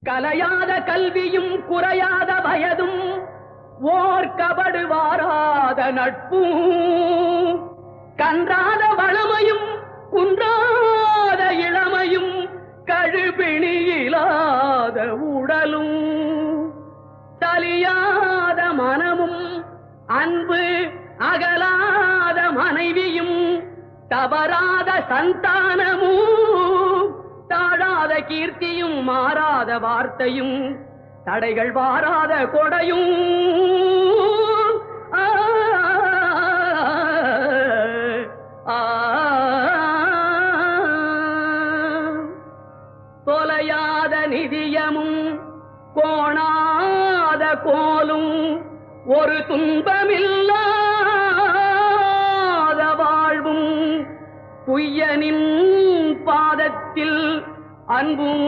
கலையாத கல்வியும் குறையாத வயதும் ஓர் கபடு வாராத நட்பும் கன்றாத வளமையும் குன்றாத இளமையும் கழுபிணியிலாத உடலும் தலியாத மனமும் அன்பு அகலாத மனைவியும் தவறாத சந்தானமும் தாழாத கீர்த்தியும் மாறாத வார்த்தையும் தடைகள் வாராத கொடையும் தொலையாத நிதியமும் கோணாத கோலும் ஒரு துன்பமில்லாத வாழ்வும் குய்யனின் பாதத்தில் அன்பும்